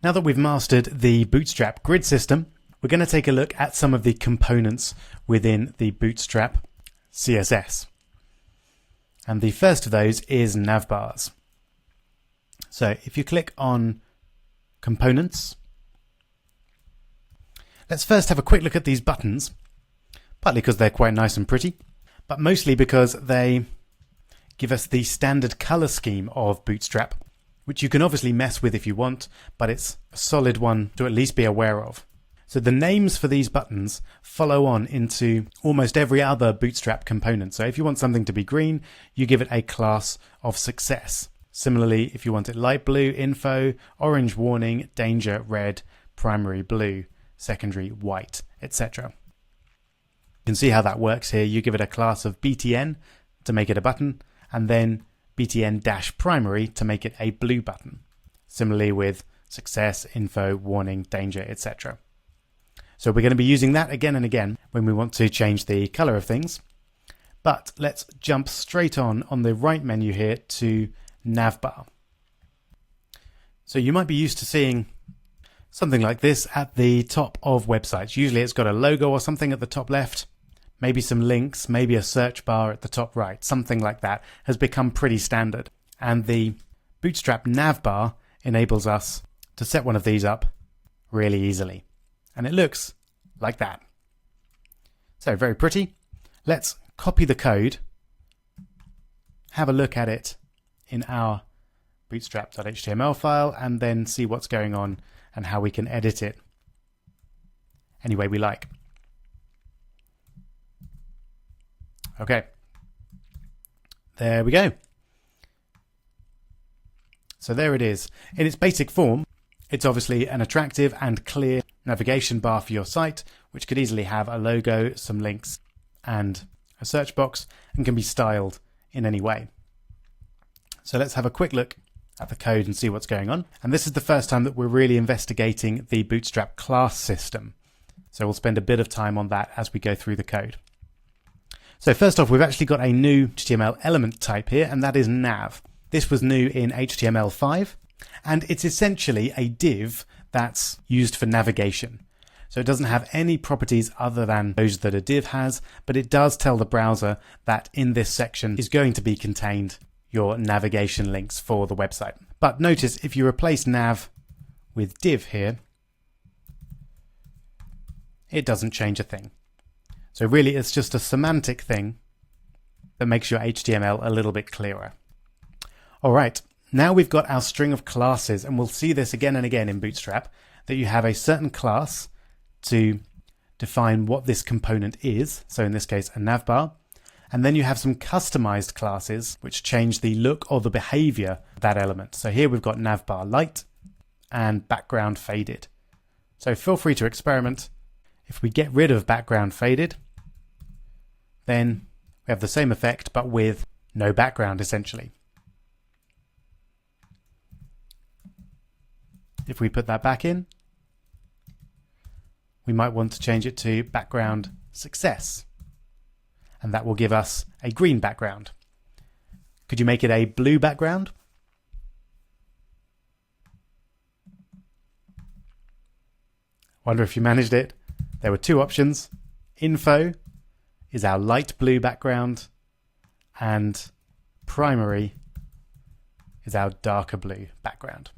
Now that we've mastered the Bootstrap grid system, we're going to take a look at some of the components within the Bootstrap CSS. And the first of those is Navbars. So if you click on Components, let's first have a quick look at these buttons, partly because they're quite nice and pretty, but mostly because they give us the standard color scheme of Bootstrap, which you can obviously mess with if you want, but it's a solid one to at least be aware of. So the names for these buttons follow on into almost every other Bootstrap component. So if you want something to be green, you give it a class of success. Similarly, if you want it light blue, info, orange warning, danger, red, primary blue, secondary white, etc. You can see how that works here. You give it a class of btn to make it a button, and then btn-primary to make it a blue button. Similarly with success, info, warning, danger, etc. So we're going to be using that again and again when we want to change the color of things. But let's jump straight on the right menu here to Navbar. So you might be used to seeing something like this at the top of websites. Usually it's got a logo or something at the top left, maybe some links, maybe a search bar at the top right. Something like that has become pretty standard. And the Bootstrap Navbar enables us to set one of these up really easily. And it looks like that. So very pretty. Let's copy the code, have a look at it in our bootstrap.html file, and then see what's going on and how we can edit it any way we like. Okay, there we go. So there it is. In its basic form, it's obviously an attractive and clear navigation bar for your site, which could easily have a logo, some links, and a search box, and can be styled in any way. So let's have a quick look at the code and see what's going on. And this is the first time that we're really investigating the Bootstrap class system. So we'll spend a bit of time on that as we go through the code. So first off, we've actually got a new HTML element type here, and that is nav. This was new in HTML5, and it's essentially a div that's used for navigation. So it doesn't have any properties other than those that a div has, but it does tell the browser that in this section is going to be contained your navigation links for the website. But notice if you replace nav with div here, it doesn't change a thing. So really it's just a semantic thing that makes your HTML a little bit clearer. All right, now we've got our string of classes, and we'll see this again and again in Bootstrap, that you have a certain class to define what this component is. So in this case, a navbar. And then you have some customized classes which change the look or the behavior of that element. So here we've got navbar light and background faded. So feel free to experiment. If we get rid of background faded, then we have the same effect but with no background essentially. If we put that back in, we might want to change it to background success, and that will give us a green background. Could you make it a blue background? Wonder if you managed it. There were two options. Info is our light blue background, and primary is our darker blue background.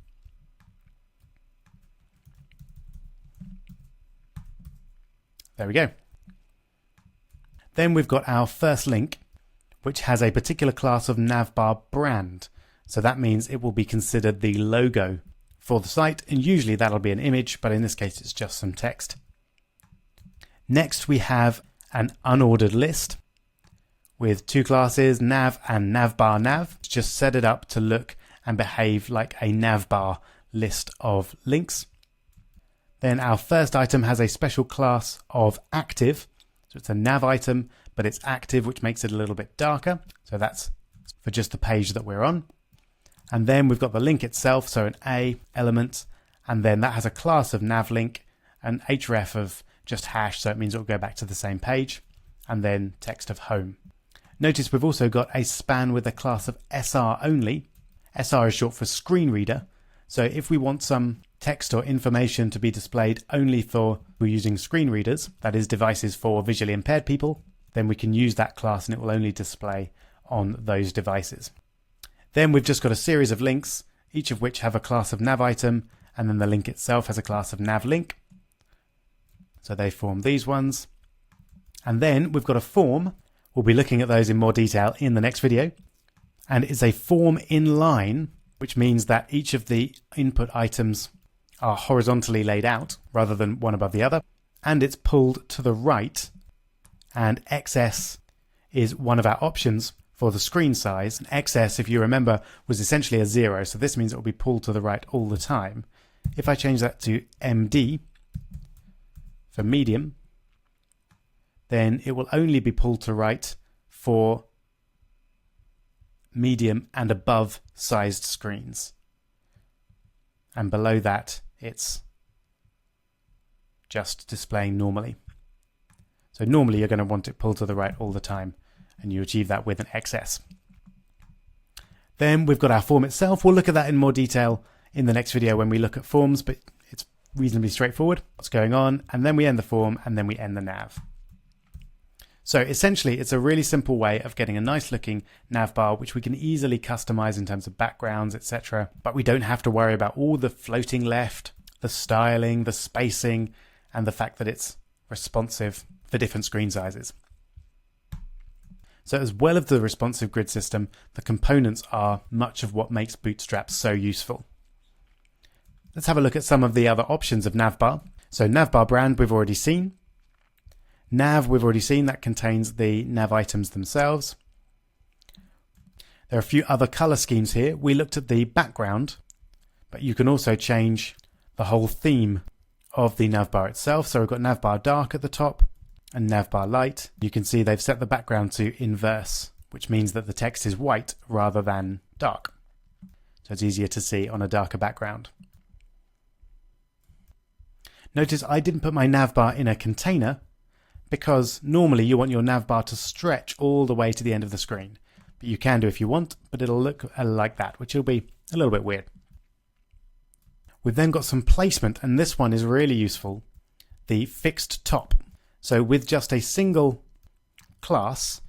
There we go. Then we've got our first link, which has a particular class of navbar brand. So that means it will be considered the logo for the site, and usually that'll be an image, but in this case it's just some text. Next we have an unordered list with two classes, nav and navbar nav. Just set it up to look and behave like a navbar list of links. Then our first item has a special class of active. So it's a nav item, but it's active, which makes it a little bit darker. So that's for just the page that we're on. And then we've got the link itself, so an A element, and then that has a class of navlink, an href of just hash, so it means it will go back to the same page, and then text of home. Notice we've also got a span with a class of SR only. SR is short for screen reader. So if we want some text or information to be displayed only for we're using screen readers, that is devices for visually impaired people, then we can use that class and it will only display on those devices. Then we've just got a series of links, each of which have a class of nav item, and then the link itself has a class of nav link. So they form these ones. And then we've got a form. We'll be looking at those in more detail in the next video. And it's a form in line, which means that each of the input items are horizontally laid out rather than one above the other. And it's pulled to the right. And XS is one of our options for the screen size. And XS, if you remember, was essentially a 0. So this means it will be pulled to the right all the time. If I change that to MD for medium, then it will only be pulled to right for medium and above sized screens. And below that, it's just displaying normally. So normally you're going to want it pulled to the right all the time, and you achieve that with an XS. Then we've got our form itself. We'll look at that in more detail in the next video when we look at forms, but it's reasonably straightforward what's going on. And then we end the form, and then we end the nav. So essentially, it's a really simple way of getting a nice looking navbar, which we can easily customize in terms of backgrounds, etc. But we don't have to worry about all the floating left, the styling, the spacing, and the fact that it's responsive for different screen sizes. So as well as the responsive grid system, the components are much of what makes Bootstrap so useful. Let's have a look at some of the other options of navbar. So navbar brand we've already seen. Nav we've already seen, that contains the nav items themselves. There are a few other color schemes here. We looked at the background, but you can also change the whole theme of the navbar itself. So we've got navbar dark at the top and navbar light. You can see they've set the background to inverse, which means that the text is white rather than dark. So it's easier to see on a darker background. Notice I didn't put my navbar in a container, because normally you want your navbar to stretch all the way to the end of the screen. But you can do if you want, but it'll look like that, which will be a little bit weird. We've then got some placement, and this one is really useful, the fixed top. So with just a single class,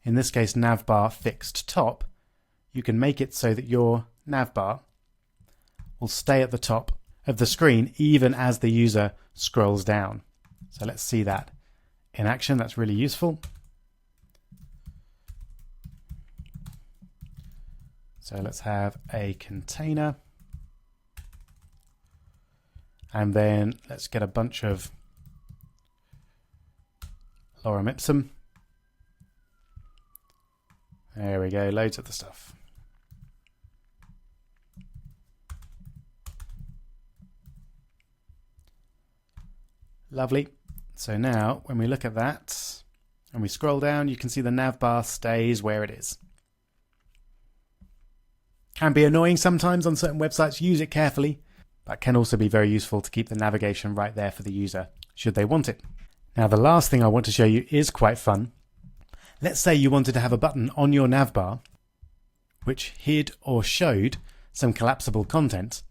in this case navbar fixed top, you can make it so that your navbar will stay at the top of the screen even as the user scrolls down. So let's see that in action. That's really useful. So let's have a container, and then let's get a bunch of lorem ipsum. There we go, loads of the stuff. Lovely. So now when we look at that and we scroll down, you can see the navbar stays where it is. Can be annoying sometimes on certain websites. Use it carefully, but can also be very useful to keep the navigation right there for the user should they want it. Now the last thing I want to show you is quite fun. Let's say you wanted to have a button on your navbar which hid or showed some collapsible content,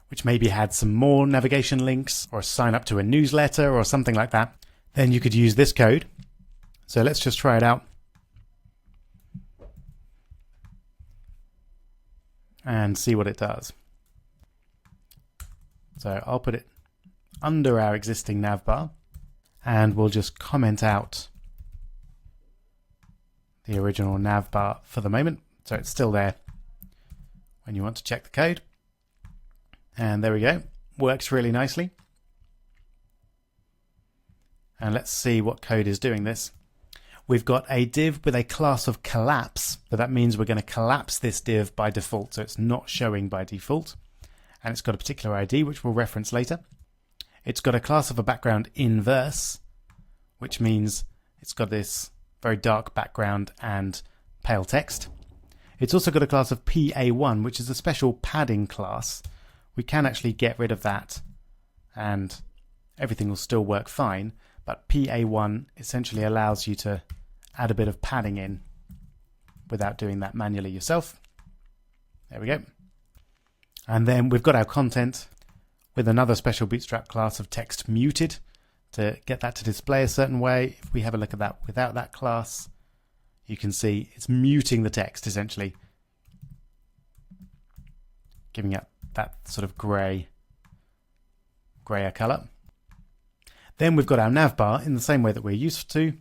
which maybe had some more navigation links or sign up to a newsletter or something like that. Then you could use this code. So let's just try it out and see what it does. So I'll put it under our existing navbar, and we'll just comment out the original navbar for the moment. So it's still there when you want to check the code. And there we go. Works really nicely. And let's see what code is doing this. We've got a div with a class of collapse, but that means we're going to collapse this div by default, so it's not showing by default. And it's got a particular ID, which we'll reference later. It's got a class of a background inverse, which means it's got this very dark background and pale text. It's also got a class of PA1, which is a special padding class. We can actually get rid of that and everything will still work fine, but PA1 essentially allows you to add a bit of padding in without doing that manually yourself. There we go. And then we've got our content. with another special Bootstrap class of text muted to get that to display a certain way. If we have a look at that without that class, you can see it's muting the text essentially, giving it that sort of grayer color. Then we've got our navbar in the same way that we're used to,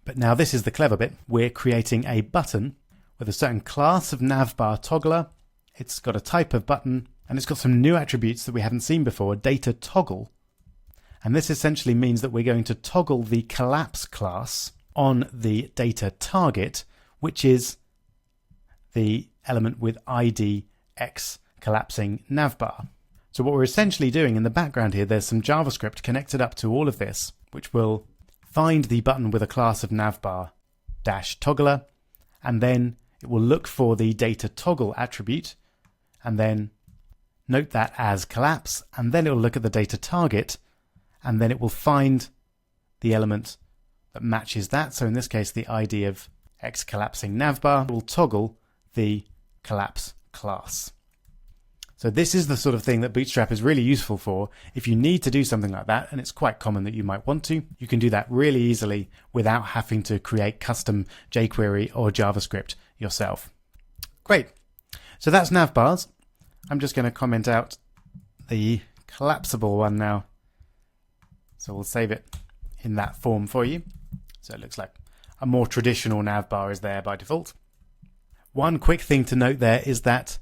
but now this is the clever bit. We're creating a button with a certain class of navbar toggler. It's got a type of button, and it's got some new attributes that we haven't seen before, data toggle. And this essentially means that we're going to toggle the collapse class on the data target, which is the element with ID X collapsing navbar. So what we're essentially doing in the background here, there's some JavaScript connected up to all of this, which will find the button with a class of navbar dash toggler, and then it will look for the data toggle attribute, and then note that as collapse, and then it will look at the data target, and then it will find the element that matches that. So in this case, the ID of X collapsing navbar will toggle the collapse class. So this is the sort of thing that Bootstrap is really useful for. If you need to do something like that, and it's quite common that you might want to, you can do that really easily without having to create custom jQuery or JavaScript yourself. Great. So that's navbars. I'm just going to comment out the collapsible one now. So we'll save it in that form for you. So it looks like a more traditional navbar is there by default. One quick thing to note there is that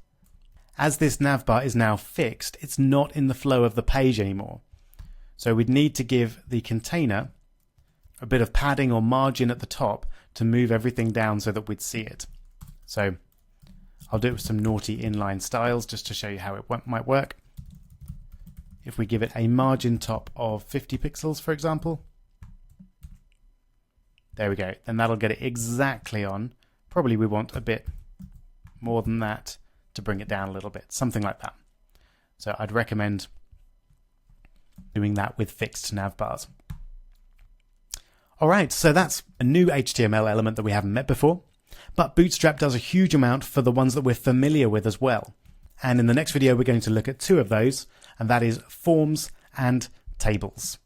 as this navbar is now fixed, it's not in the flow of the page anymore. So we'd need to give the container a bit of padding or margin at the top to move everything down so that we'd see it. So I'll do it with some naughty inline styles just to show you how it might work. If we give it a margin top of 50 pixels, for example, there we go. Then that'll get it exactly on. Probably we want a bit more than that to bring it down a little bit, something like that. So I'd recommend doing that with fixed navbars. All right, so that's a new HTML element that we haven't met before, but Bootstrap does a huge amount for the ones that we're familiar with as well. And in the next video, we're going to look at two of those, and that is forms and tables.